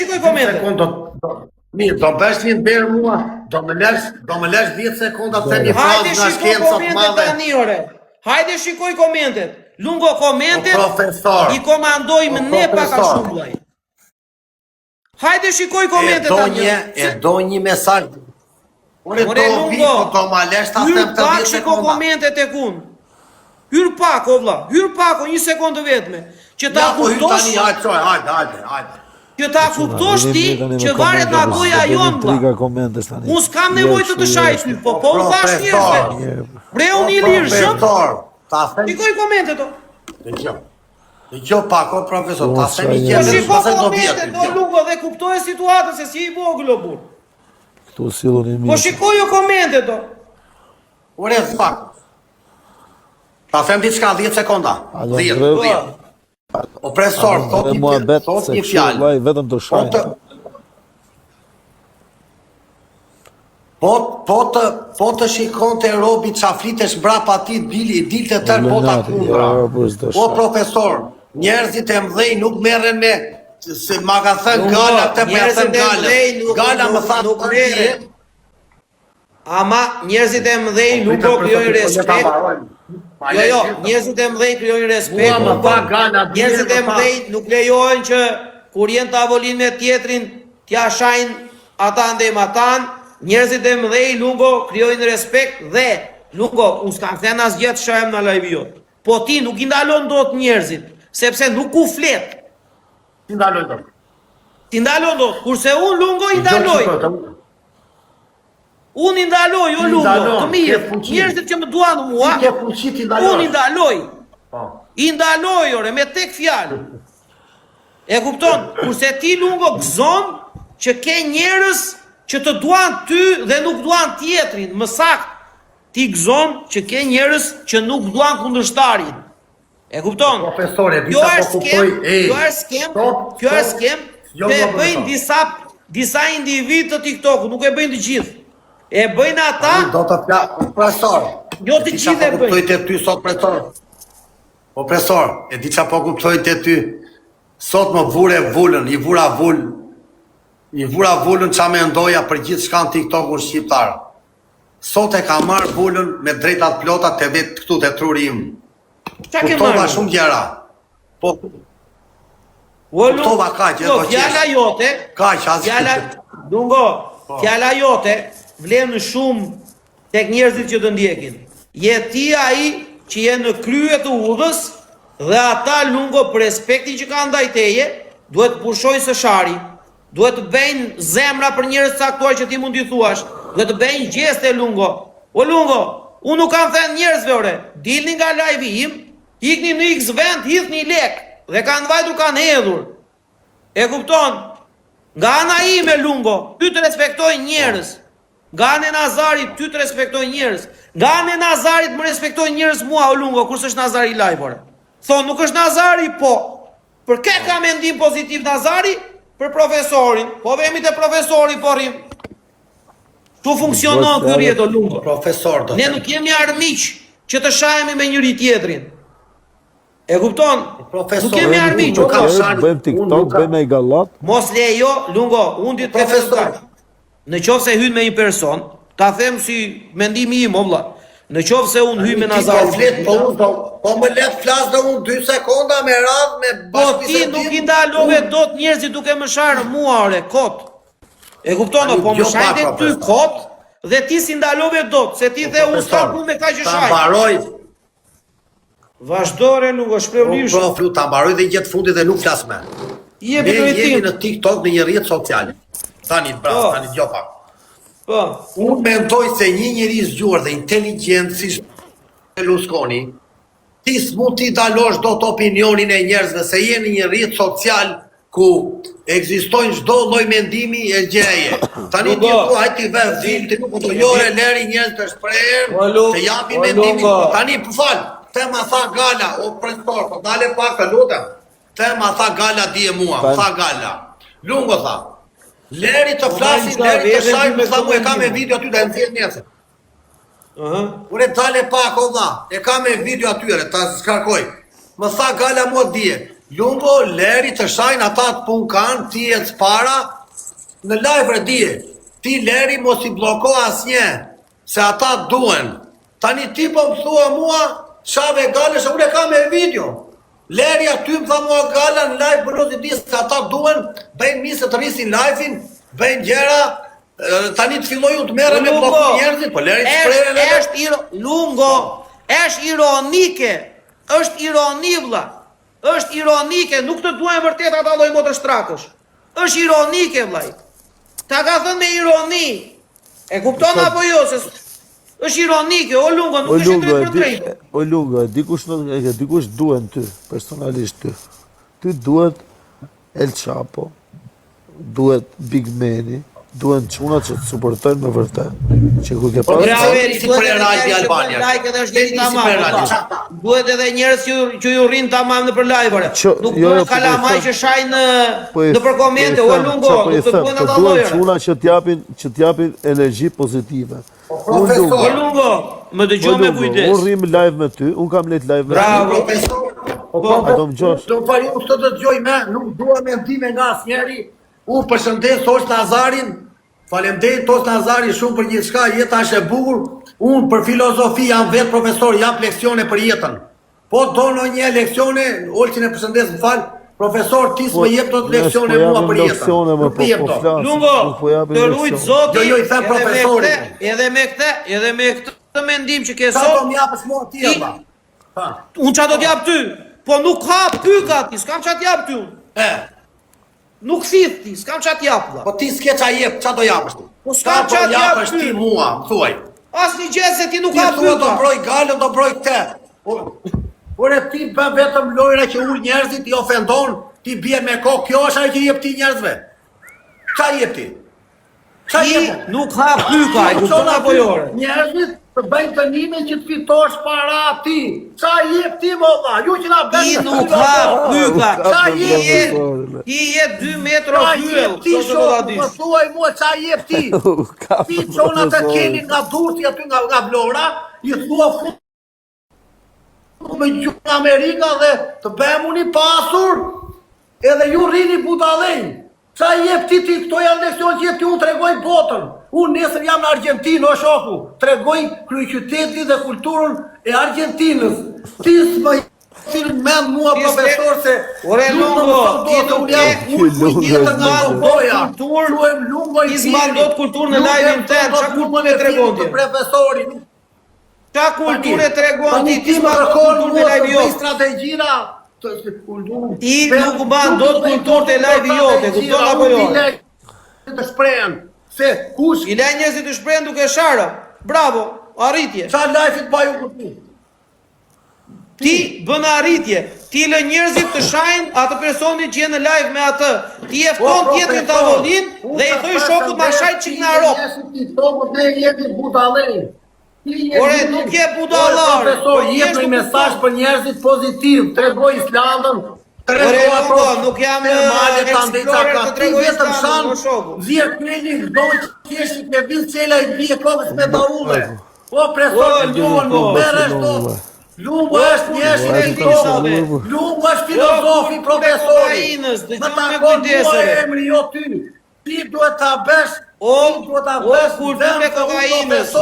Shikoj komente. Mirë, do bësh një berë mua, do më lesh 10 sekonda të them një frazë nga shkenca të madhe. Tani ore. Hajde shikoj komentet. Lungo komentet. Profesor. I komandojmë ne pak a shumë vllai. Hajde shikoj komentet tani. E do një mesazh. Ore Lungo, do ma lesh ta them të 10 sekonda. Shikoj komentet tek unë. Hyr pak o vlla, hyr pak o 1 sekondë vetëm. Që ta kuptosh. Hajde. Që ta kuptosh ti që varet nga goja jonë. Unë s'kam nevojë të të shaj ty, po unë thash njerëzve. Breu një lirë shëmë. Shikoj komentet o. Dëgjoj pak o profesor, ta them një gjë. Shikoj komentet o Lungo dhe kuptoj situatën se si I vogël o burr. Këtu silluni mirë. Po shikoj komentet o. Ore pak. Ta them diçka 10 sekonda. 10. Opresor, thot një fjalë. Vetëm të shajnë. Po të shikonte robi qa flitesh mbrapa ti dilte tërë bota kundra. Po profesor, njerëzit e mdhej nuk merren me se ma ka thënë Gala të përthën Gala. Gala më tha nuk merren. Ama njerëzit e mdhej nuk do krijojnë respekt. Jo, njerëzit e mëdhenj krijojnë respekt. Njerëzit e mëdhenj nuk lejojnë që kur jenë tavolin me tjetrin t'ja shajnë ata ndem atan. Njerëzit e mëdhenj Lungo krijojnë respekt dhe Lungo, unë s'kam thënë asgjë të shohem në live jot. Po ti nuk I ndalon dot njerëzit, sepse nuk u flet. Ti ndaloj dot. Ti ndalon dot, kurse unë Lungo I ndaloj. Unë I ndaloj, o Lungo, të mirë, njerëzit që më duan mua, unë I ndaloj. I ndaloj, ore, me tek fjalë. E kupton, kurse ti Lungo gëzon që ke njerëz që të duan ty dhe nuk duan tjetrin, më saktë, ti gëzon që ke njerëz që nuk duan kundërshtarin. E kupton? Profesore, kjo është skem, që e bëjnë disa individ të TikTok, nuk e bëjnë të gjithë. E bëjnë ata. Do të profesor. Jo të gjithë e bëjnë. Kuptoj të ty sot profesor. Po profesor, e di çfarë po kuptoj të ty. Sot më vure vulën, I vura vulën çfarë mendoja për gjithçka në TikTok-un shqiptar. Sot e ka marr vulën me drejtat plota te vet këtu te truri im. Çka ke marrë? Kuptova shumë gjëra. Po. Kuptova kaq, do të fjala jote. Kaq, fjala Lungo, fjala jote vlen shumë tek njerëzit që të ndjekin. Je ti ai që je në krye të udhës dhe ata Lungo për respektin që kanë ndaj teje, duhet të pushojnë së shari, duhet të bëjnë zemra për njerëz të caktuar që ti mund t'i thuash, duhet të bëjnë gjeste Lungo. O Lungo, unë nuk kam thënë njerëzve ore, dilni nga live im, ikni në X vend, hidhni lek dhe kanë vajtur kanë hedhur. E kupton? Nga ana ime Lungo, ty të respektojnë njerëz. Nga anë e Nazarit, ty të respektojnë njerëz. Nga anë e Nazarit më respektojnë njerëz mua o Lungo, kur s'është Nazari live, ore. Thonë, nuk është Nazari, po. Për ke ka mendim pozitiv Nazari? Për profesorin. Po vemi të profesori, po rrim. Tu funksionon ky rrjet o Lungo. Profesor do. Ne nuk jemi armiq që të shahemi me njëri tjetrin. E kupton? Profesor, nuk kemi armiq, nuk ka bëjmë TikTok, bëjmë e gallat. Mos lejo, Lungo, unë ditë profesor. Në qoftë se hyn me një person, ta them si mendimi im, o vlla. Në qoftë se unë hy me Nazarin. Po më le të flas dhe unë 2 sekonda me radhë me bashkëbisedim. Po ti nuk I ndalove dot njerëzit duke më sharë mua ore kot. E kupton, po më shajte ty kot dhe ti si ndalove dot, se ti the unë s'kam punë me kaq që shaj. Ta mbaroj. Vazhdore Lungo, shprehlish. Po flu ta mbaroj dhe gjatë fundit dhe nuk flas më. Jemi në TikTok në një rrjet social. Tani bras, tani djo pak. Po. Unë mendoj se një njeri I zgjuar dhe inteligjent si Berlusconi, ti s'mund t'i dalosh dot opinionin e njerëzve se je në një rrjet social ku ekzistojnë çdo lloj mendimi e gjëje. Tani ti ku hajti vë filtri, po do jore leri njerëz të shprehën, të japin mendimin. Tani po fal, tema tha Gala, o profesor, po dale pak të lutem. Tema tha Gala di e mua, tha Gala. Lungo tha. Leri të flasin, leri të shajnë, tha mu e ka me video aty dhe në thjet njëse. Ure dale pak o dha, e ka me video atyre, ta s'karkoj. Më tha Gala mua dje, Lungo, leri të shajnë ata të pun kanë, ti e të para, në live dije. Ti leri mos i bloko asnjë, se ata duen. Tani ti po më thua mua, shave gale, se unë e kam e video. Leri aty më tha mua gala në live për nëzit disë, se ata duen, bëjnë misë të rrisin live-in, bëjnë gjera, tani të filloj unë të merre me bloku njerëzit, po leri të shprejnë Lungo, është ironike, është ironi vlla. Është ironike, nuk të duajnë vërtet ata lloj motër shtrakësh. Është ironike vllai. Ta ka thënë me ironi. E kupton apo jo se është ironike, o Lungo, nuk është drejt për drejtë. O Lungo, dikush duen ty, personalisht ty. Ty duhet El Chapo, duhet Big Meni, duen çuna që të suportojnë me vërtet. Që ku ke pasur duhet edhe njerëz që ju rrin tamam në për live-ore. Nuk duhet kalamaj që shajnë në për komente, o Lungo, nuk të duhen ata llojera. Duhet çuna që t'japin energji pozitive. O Lungo, më dëgjoj me kujdes. Unë rrim live me ty, unë kam lejt live me ty. Bravo. Do më gjosh. Do fali unë të dëgjoj me, nuk dua mendime nga asnjëri. Unë përshëndes Tos Nazarin, faleminderit Tos Nazarin shumë për gjithçka, jeta është e bukur. Unë për filozofi jam vetë profesor, jap leksione për jetën. Po do në një leksione, Olçin e përshëndes, më fal, profesor ti s'më jep dot leksione mua për jetën. Nuk jep dot. Lungo, të rujt Zoti. Jo, i them profesorit. Edhe me këtë mendim që ke Sa sot. do më japësh mua ti apo? Unë çfarë do t'jap ty? Po nuk ka pyka ti, s'kam çfarë t'jap ty unë. Nuk thith ti, s'kam çfarë t'jap valla. Po ti s'ke ç'a jep, ç'a do japësh ti? Po s'kam çfarë t'jap ti mua, thuaj. Asnjë gjë se ti nuk Ti ka thua do pyka. broj galën, do broj këtë. Ore ti bën vetëm lojra që ul njerëzit, i ofendon, ti bie me kokë, kjo është ajo që jep ti njerëzve. Ç'a jep ti? Ç'a Ti jep? nuk ka pyka, e kupton apo jo? Njerëzit të bëjnë të njime që të fitosh para ti. Ç'a jep ti valla? Ju që na bën. Ti nuk ka pyka. Ç'a jep? Ti je 2 metra Ç'a hyll, jep ti kështu do ta shoku? dish. Po thuaj mua ç'a jep ti? Ti çona të keni nga Durrësi aty nga Vlora, i thua me gjuhë Amerika dhe të bëhem unë i pasur, edhe ju rrini budallëj. Qa jep ti këto janë leksion që jep ti, unë tregoj botën. Unë nesër jam në Argentinë, o shoku, tregoj kryeqytetin dhe kulturën e Argentinës. Ti s'më mend mua profesor se Ore Lungo, ti nuk je Lungo ti s'man dot kulturën e live-in tënd, çka kulturë tregon ti? Profesori, Çka kulturë tregon ti? Ti ti s'man më dot kërkon kulturën mua e të live-in bëj jote. strategjina. Ti nuk ban dot kulturën e live-in jote, kupton apo jo? Të shprehen se kush I lej njerëzit të shprehen duke sharë. Bravo, arritje. sa live-it baju këtu. Ti bën arritje. Ti lë njerëzit të shajnë atë personin që je në live me atë. Ti e fton tjetrin tavolinë dhe i thoj shokut ma shaj çik në Arop. Ti shokut ne jemi budallë. Ore, nuk je budallar. Profesor, jep një mesazh për njerëzit pozitiv, tregoj Islandën. Ore, Lungo, nuk jam explorer të tregoj vetëm Islandën, shan. o shoku. Vjet kreni do të kesh të vin cela i bie kokës me daulle. O profesor, Lungo, merresh dot. Lungo është njerëzit e tokave. Lungo është filozofi, profesori. Më takon mua emri jo ty. Ti duhet ta bësh, ti duhet ta bësh kulturë e kokainës.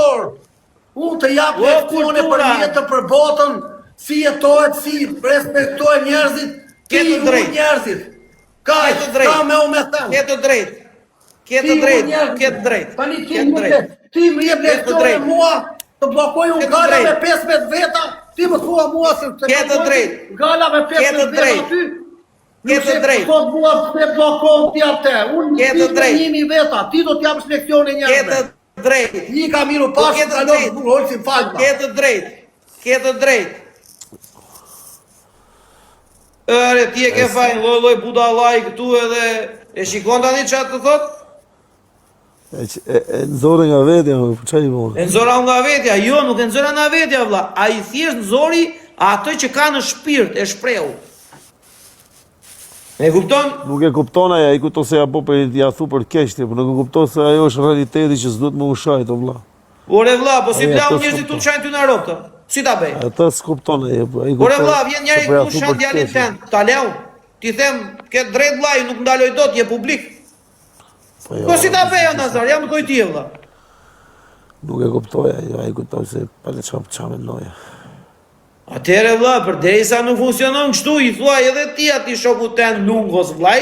Unë të jap leksione për jetën, për botën, si jetohet, si respektohet njerëzit, ti Ke të drejtë. njerëzit. Ka me u me thënë. Ke të drejtë. Ke të drejtë. Tani ti më jep leksione mua, të blokoj unë gala me 15 veta, ti më thua mua se Ke të drejtë. Gala me 15 veta ty. Ke të drejtë. Po mua pse blokon ti atë? Unë Ke të drejtë. 1000 veta, ti do të japësh leksione Ke njerëzve. të drejtë. Një ka miru pas, Ke të kalon drejtë. burë, holësin falma. Ke të drejtë. Ke të drejtë. Ere, ti e ke fajnë lloj budallaj këtu edhe e shikon tani çfarë të thot? E nëzore nga vetja, çfarë i bën? E nxora nga vetja, jo, nuk e nxora nga vetja vlla. Ai thjesht nxori atë që ka në shpirt, e shprehu. E kupton? Nuk e kupton aja, i kupton se ja po për ja thu për keqti, por nuk e kupton se ajo është realiteti që s'duhet më ushajt, o vlla. Ore vlla, po si Ai, blau ato njerëzit s'kupton. tu çajnë ty në Europë të? Si ta bëj? Ata s'kupton aja, po ai Ore kupton. vlla, vjen njëri se po ja këtu thu shan për djalin keqti. tën. Ta leu. ti them, ke drejt vllai, nuk ndaloj dot, je publik. Po si ta bëja Nazar, jam kujt ti vlla. Nuk e kuptoja, jo, ai kuptoj se pale çfarë mendoja. Atëre vlla, përderisa nuk funksionon kështu, i thuaj edhe ti atij shokut ten Lungos vllai,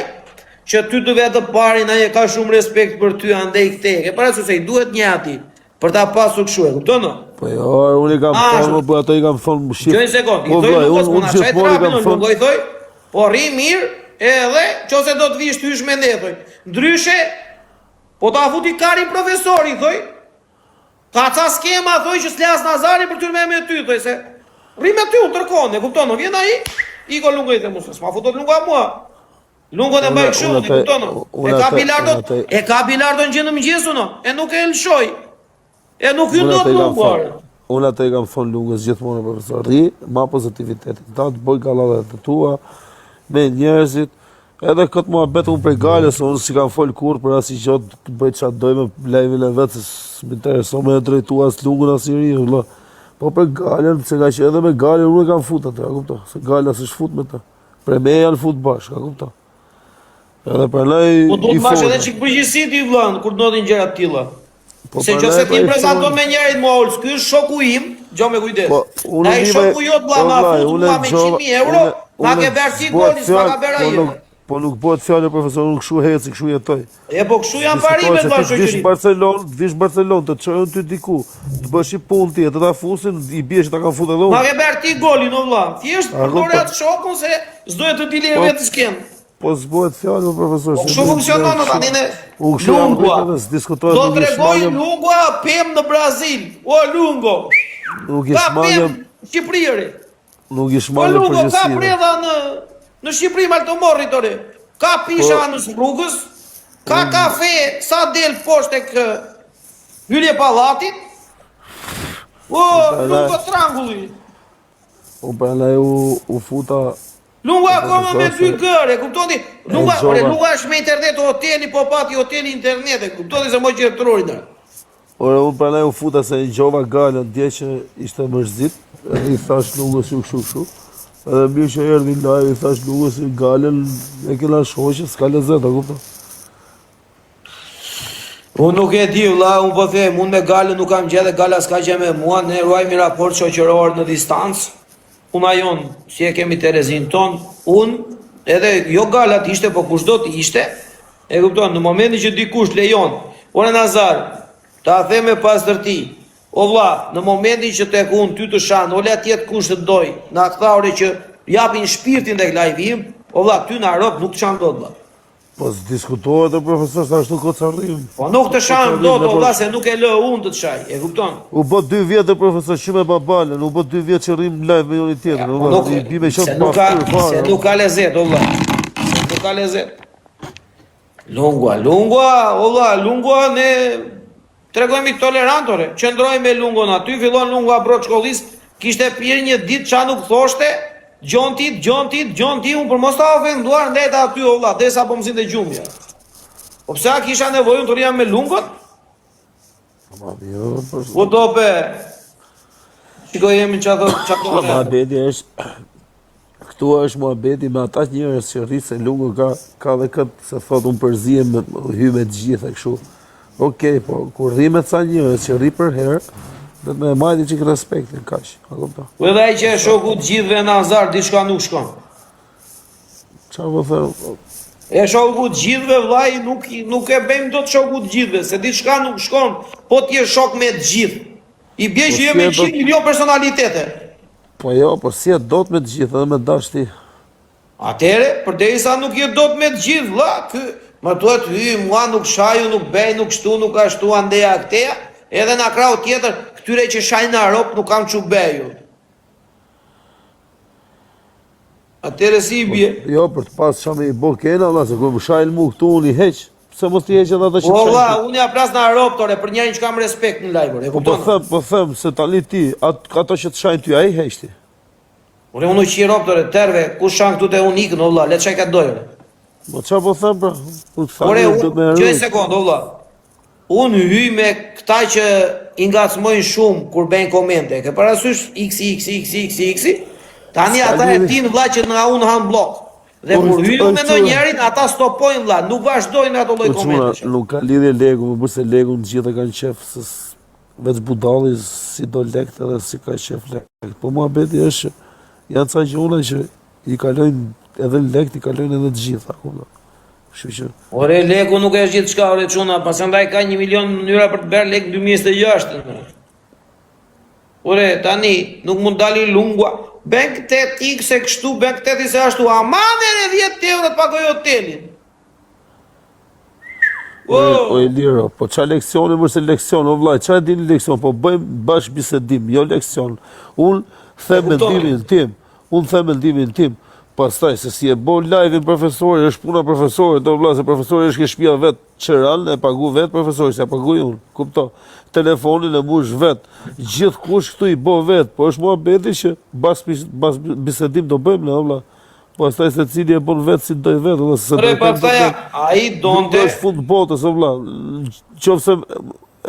që ty të vetë parin ai e ka shumë respekt për ty andej këtej. Ke parasysh se i duhet një atij për ta pasur kështu, e kupton? Po jo, unë i kam thonë, po ato i kam thonë shit. Gjoj sekond, i thoj Lungos puna, çaj trapin Lungo, i thoj, po rri mirë, edhe nëse do të vish hysh me ne, thoj. Ndryshe, po ta futi karin profesori, thoj. Ka ca skema, thoj, që s'las Nazari për ty me ty, thoj, se rri me ty, tërkon, e kupton, vjen ai, iko Lungo i the mos, s'ma futot Lungo mua. Lungo dhe mbaj kështu, e kupton. E ka bilardo në gjendë mëngjesu, no, e nuk e lëshoj. E nuk ju do të Lungo. Unë atë i kam thonë Lungës gjithmonë profesor, rri, ma pozitivitetin, ta të bëj gallavet të tua, me njerëzit, edhe këtë muhabet unë prej Galës, unë si kam folë kur, për asë i gjotë të bëj qatë dojme lejvin e vetë, se më intereso me e drejtu asë Lungën asë i ri, po për Galën, se ka që edhe me Galën unë e kam fut atë, a kupto, se Galës është fut me ta, pre me janë fut bashkë, a kupto. Edhe për lej i po do të mash edhe çik përgjegjësi ti vllën kur ndodhin gjëra të tilla. Se nëse ti prezanton me njërin mua Olc, ky është shoku im, gjo me kujdes. Ai shoku jot vlla ma fut mua me 100.000 euro, ma ke bërë ti golin, s'ma ka bërë ai. Po nuk bëhet fjalë profesor, nuk kshu heci, kshu jetoj. E po kshu janë parimet valla shoqëri. Vish Barcelonë, të çojën ty diku, të bësh i punë ti, të ta fusin, i bie që ta kanë futur edhe unë. Ma ke bërë ti golin o vlla. Thjesht përdore atë shokun se s'dohet të dili vetë skem. Po s'bëhet fjalë profesor. Po kështu funksionon tani ne. Lungua. Diskutohet do tregoj Lungua pem në Brazil. O Lungo. Nuk i shmangëm Shqipëri. Nuk i shmangëm përgjithësi. Ka predha në Shqipëri Maltomorri tore. Ka pisha në rrugës, ka kafe sa del poshtë tek hyrje pallatit. O Lungo Trangulli. O prandaj u futa Lungua akoma me 2 gërë, kuptoni? Lungua është me internet, hoteli, po pati hoteli internet, kuptoni se moj qërëtërorin. Ore, unë pranaj u futa se i gjova Galën, dje që ishte mërzit, edhe i thash Lungës shu. Edhe mirë që erdi live, i thash Lungës i Galën, e kena shoqe, s'ka lezet, a kupta? Unë nuk e di, vlla, unë po them, unë me Galën nuk kam gjedhe, Gala s'ka gje me mua, ne ruajmi raport shoqëror në distancë. Puna jonë, si e kemi Terezin ton, unë, edhe jo Galat ishte, po kush do të ishte, e kupton, në momentin që dikush lejon, ore Nazar, ta the me pas tërti, o vlla, në momentin që tek unë ty të shanë, ole atjet kush të doj, në akthare që japin shpirtin dhe live im, o vlla, ty në Arop nuk të shanë do të vlla. Po s'diskutohet e profesor, sa ashtu këtë arrim. Po nuk të shanë do të vlla, se nuk e lë unë të të shaj, e kupton? U bët 2 vjetë e profesor, që me babalën, u bët 2 vjetë që rrim live me njëri tjetër. Se nuk ka lezet, o vlla. Se nuk ka lezet. Lungua, o vlla, Lungua ne tregojmë tolerantore, qëndrojmë me Lungon aty, fillon Lungua brot shkollis, kishte pirë një ditë qa nuk thoshte, gjon ti, unë për mos ta ofenduar ndeta aty o vlla, desa po mësin të gjumja. Po pse a kisha nevojën të rria me Lungon? Po dope, qiko jemi qato muhabeti është, këtu është muhabeti me ata njerëz që rri se Lungo ka dhe këtë, se thot unë përzijem me hy me të gjitha kështu. Okej, po, kur rri me ca njerëz që rri për herë, dhe me majti që respektin, kaq, a kupta. Po edhe ai që e shoku të gjithëve Nazar, diçka nuk shkon. Çfarë po them? E shoku të gjithëve vllai nuk e bëjmë dot shoku të gjithëve, se diçka nuk shkon, po ti je shok me të gjithë. I bie që jemi 100 milion personalitete. Po jo, po si e dot me të gjithë, edhe me dash ti. Atere, përderisa nuk je dot me të gjithë, vlla, më duhet mua nuk shaju, nuk bej, nuk shtu, nuk ashtu andeja këteja, edhe në krau tjetër, këtyre që shajnë në Arop nuk kam që beju. Atere si i bje? Jo, për të pas shame i bo kena, valla, se kur më shajnë mu këtu unë i heq, pse mos t'i heq edhe ata që të shajnë? Valla, unë ja plas në Arop, tore, për njerin që kam respekt në lajmër, e kuptonë? Po them, se tani ti, ato që të shajnë ty, a i heq ti? Ure, unë që i Arop, tore, terve, ku shanë këtu të unë ikën, valla, le të shaj ka dojre. Po qa po them, pra? Ore, gjoj sekund, valla. Unë hyj me këta që i ngacmojnë shumë kur bëjnë komente, ke parasysh x, tani ata e tin vlla që nga unë han blok. Dhe kur hyjnë me ndonjërin, ata stopojnë vlla, nuk vazhdojnë ato lloj komentesh. Nuk ka lidhje legu, më përse legu në gjithë kanë qef, veç budalli si do lekt edhe si ka qef lekt. Po muhabeti është janë ca gjona që i kalojnë edhe lekt, i kalojnë edhe të gjitha. Kështu që Ore leku nuk është gjithçka, ore çuna, pasandaj ka 1 milion mënyra për të bërë lek 2026. Ore tani nuk mund dali lungua. Ben këtë tik se kështu, ben këtë ti se ashtu, ama mere 10 euro të pagoj hotelin. O e liro, po qa leksioni mërse leksion, o vlaj, qa e dini leksion, po bëjmë bash bisedim, jo leksion. Unë them mendimin tim, pastaj se si e bo live-in profesori, është puna profesori, do vla, se profesori është ke shpia vetë qëral, e pagu vetë profesori, se e pagu unë, kupto, telefonin e mush vetë, gjithë kush këtu i bo vetë, po është mua beti që bas bisedim do bëjmë, ne, vla. Pastaj se cili e bon vetë si doj vetë, dhe se pastaj ai donte është fund botës, o vla, qofse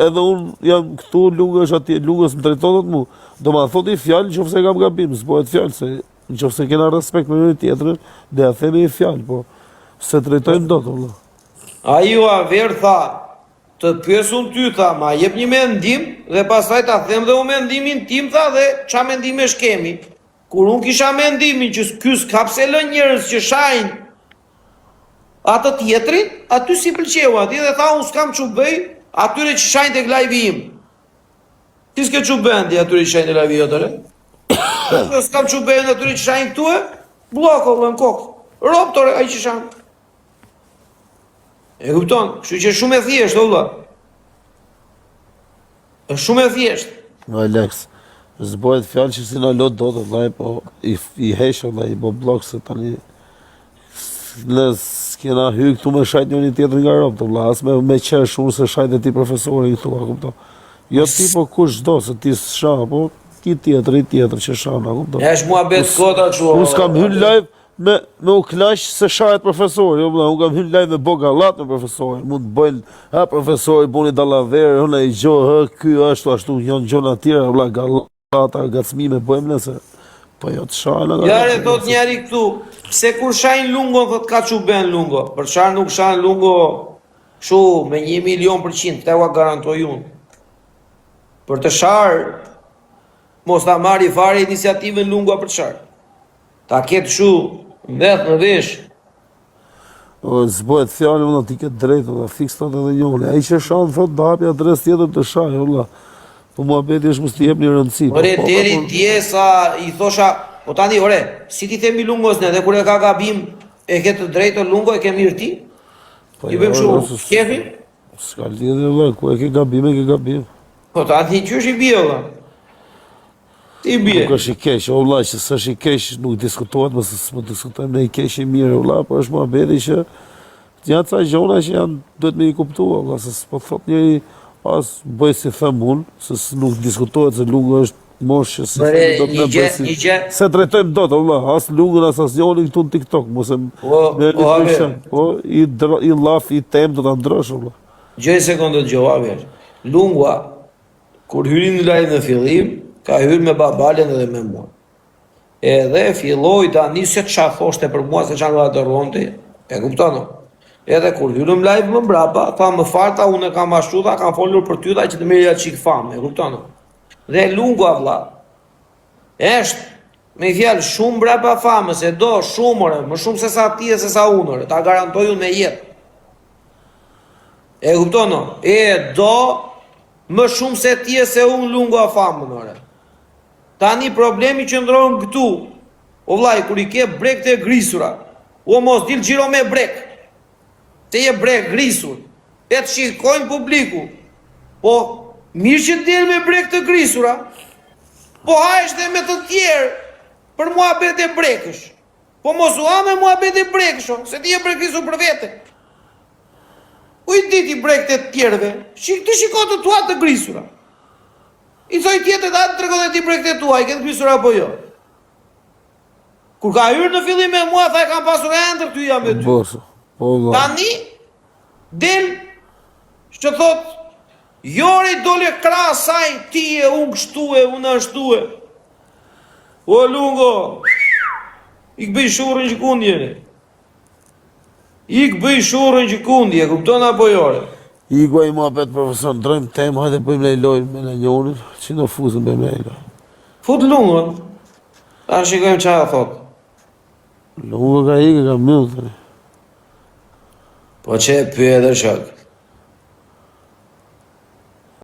edhe unë jam këtu, lungë është atje, lungës më drejtonët mu, do ma thot i fjallë, qofse kam gabim, s'bojët fjallë, se në qofse kena respekt me njëri tjetërën, dhe a themi i fjallë, po se drejtojnë do të vla. A ju aver tha, të pyesun ty tha, ma jep një mendim, dhe pastaj ta them dhe u mendimin tim tha dhe qa mendime shkemi. Kur unë kisha mendimin që ky s'ka pse lë njerëz që shajnë atë tjetrin, aty si pëlqeu aty dhe tha unë s'kam çu bëj atyre që shajnë tek live im. Ti s'ke çu bëndi atyre që shajnë tek live jotëre? Unë s'kam çu bëj atyre që shajnë këtu e bloko vën kokë. Rob tore ai që shajnë. E kupton? Kështu që shumë e thjeshtë valla. Është shumë e thjeshtë. Alex, zbojët fjallë që si në lot do të dhaj, po i heshë dhe i bo blok se tani ne s'kena hy këtu me shajt njëni tjetër nga ropë, të vla, as me qesh unë se shajt e ti profesori këtu, a kupto. Jo ti po kush do, se ti s'sha, po ti tjetër që shana, a kupto. Ja është mua betë kota që... Unë s'kam hynë live me u knaq se shajt profesori, jo vla, unë kam hynë live me bo gallat me profesori, mund të bëjnë, ha profesori, buni dallaverë, hëna i gjohë, ky ashtu, janë gjona tjera, vla, gallat. Ata gacmime bëjmë nëse, po jo të shana. Jare, thot njeri këtu, pse kur shajnë lungo, thot ka që ben lungo, për qarë nuk shajnë lungo shu me 1.000.000%, këta ua garantoj unë. Për të sharë, mos ta marri fare iniciativën lungo për të sharë. Ta ketë shu, vetë në vesh. Zbojët fjallë, unë ati ketë drejtë, dhe fiks të edhe njone. A i që shanë, thot, da hapi adres tjetër të shajë, Allah. Po mua beti është mos t'i jep një rëndësi. Ore, deri tje sa i thosha, po tani, ore, si ti themi lungos ne, dhe kur e ka gabim, e ke të drejtë lungo, e ke mirë ti? I bëjmë shumë, kefi? S'ka lidhje, vëllai, ku e ke gabim, e ke gabim. Po tani, që është i bje, vëllai? Ti bje. Nuk është i keq, o vëllai, që s'është i keq, nuk diskutohet, mëse s'më diskutojmë në i keq i mirë, vëllai, po është mua beti që janë ca gjona që janë, duhet me i kuptua, vëllai, se s'po thot njëri as bëj si them unë, se nuk diskutohet se lunga është mosh që si do të bëjë. Se drejtojmë dot, vëlla, as lungën as asnjërin këtu në TikTok, mos e i llaf i tem do ta ndrosh, vëlla. Gjej sekondë dëgjova, lungua kur hyrin në live në fillim, ka hyrë me babalen edhe me mua. Edhe filloi tani se çfarë thoshte për mua se çfarë do të rronte, e kupton? Edhe kur hyrëm live më mbrapa, tha më farta, unë e kam ashtu, tha kam folur për ty, tha që të merja qik famë, e kupton? Dhe lungua vlla, është, me fjalë, shumë mbrapa famës, e do shumëre, më shumë se sa ti e se sa unëre, ta garantoj unë me jetë. E kupton? E do më shumë se ti e se unë lungua famën, tani problemi që ndronë këtu, o vlaj, kur i ke brek të grisura, o mos dil gjiro me brek, te je brek grisur, e të shikojnë publiku, po mirë që t'del me brek të grisura, po hajsh dhe me të tjerë, për mua bet e brekësh, po mos u ha me mua bet e brekësh, se ti je brek grisur për vete. U i diti brek të tjerëve, të shikoj të tua të grisura. I thoj tjetët atë të tregon dhe ti brek të tua, i këtë grisura apo jo. Kur ka hyrë në fillim me mua, tha e kam pasur e ndër ty jam me ty. Tani, del, që thot, jori dole krasaj, ti e unë kështue, unë ashtue. O lungo, i këbëj shurën që kun njëri. Ik bëj shurën që kundi, e kupton apo jore? Iku ai muhabet profesor, ndrojmë temë, hajde bëjmë lejlojnë me në njonin, që në fuzën bëjmë lejlojnë. Fut lungën. Ta shikojmë çfarë thot. Lunga ka ikë, ka mbyllë tani. Po që e pyet edhe shok.